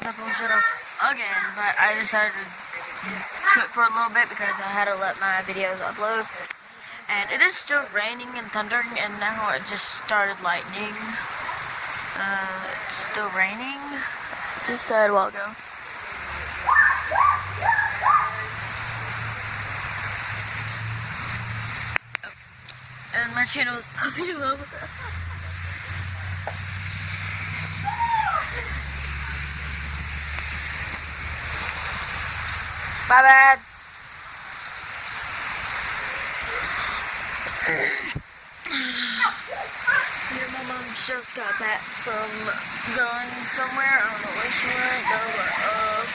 the phone shut off again, but I decided to quit for a little bit because I had to let my videos upload. And it is still raining and thundering, and now it just started lightning. It's still raining. Just a while ago. And my channel is popping up. My bad. Yeah, my mom just got back from going somewhere. I don't know where she went, but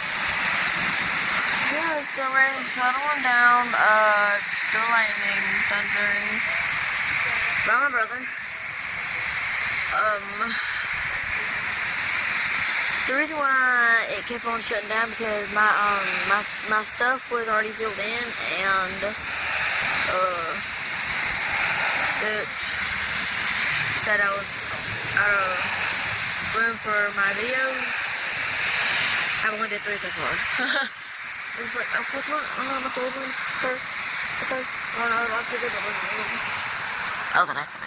yeah, it's still raining, settling down. It's still lightning, thundering. By my brother. The reason why it kept on shutting down because my stuff was already filled in, and it said I was out of room for my videos. I've only did 3 so far. It's like a 4th one, my 3rd one, 3rd, oh no, I did it. Oh, the next one.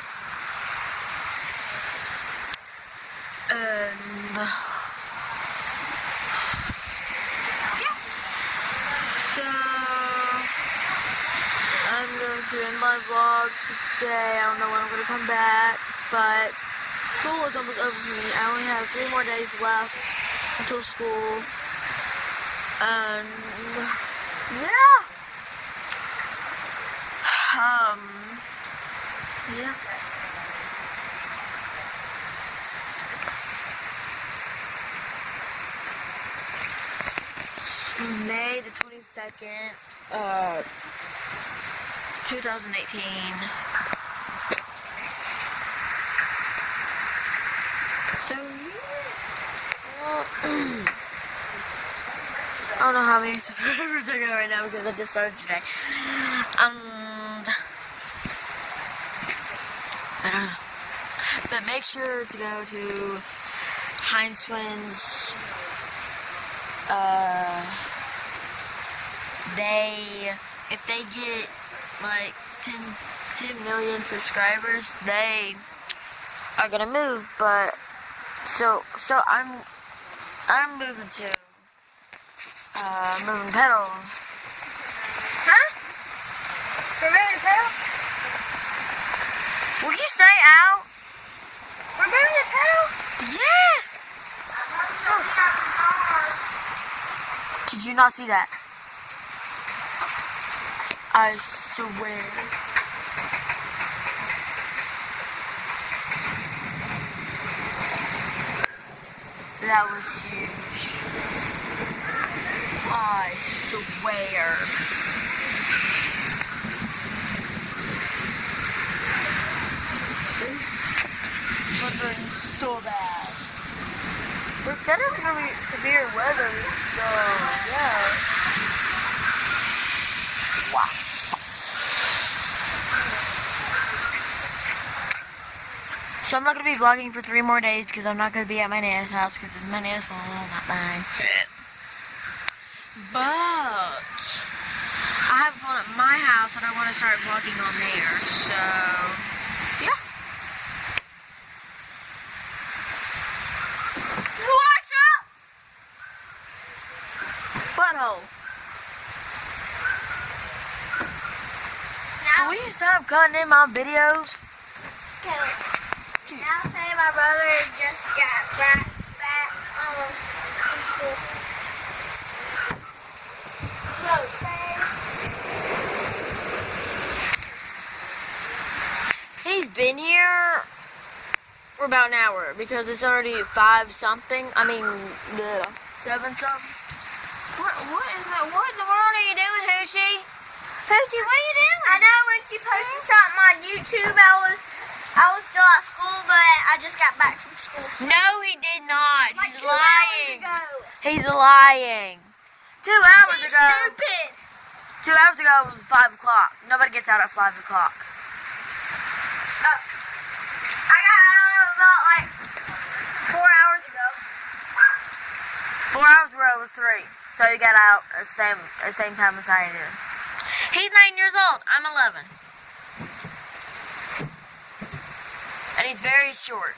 And yeah. So I'm going to end my vlog today. I don't know when I'm going to come back, but school is almost over for me. I only have 3 more days left until school. And yeah. Yeah. May the 22nd, 2018. So, I don't know how many subscribers I got right now because I just started today. And I don't know. But make sure to go to Heinzwin's. If they get like 10 million subscribers, they are gonna move. But so I'm moving to moving pedal. Huh? We're moving pedal? Will you stay out? We're moving the pedal? Yes. Did you not see that? I swear. That was huge. I swear. It's thundering so bad. It's kind of gonna be severe weather, so yeah. Wow. So I'm not gonna be vlogging for 3 more days because I'm not gonna be at my Nana's house because it's my Nana's phone, not mine. But I have fun at my house and I want to start vlogging on there, so yeah. What's up? Butthole. Now, Will you stop cutting in my videos? now say my brother just got back from school. So say He's been here for about an hour because it's already 5 something. I mean, 7 something. What is that? What in the world are you doing, Hoochie? Hoochie, what are you doing? I know when she posted something on YouTube, I was still at school, but I just got back from school. No, he did not. Like He's 2 lying. hours ago. He's lying. 2 hours She's ago. stupid. 2 hours ago it was 5 o'clock. Nobody gets out at 5 o'clock. I got out about like 4 hours ago. 4 hours ago was 3. So he got out at the same time as I did. He's 9 years old. I'm 11. And he's very short.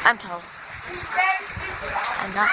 I'm tall. He's very stupid. I'm not.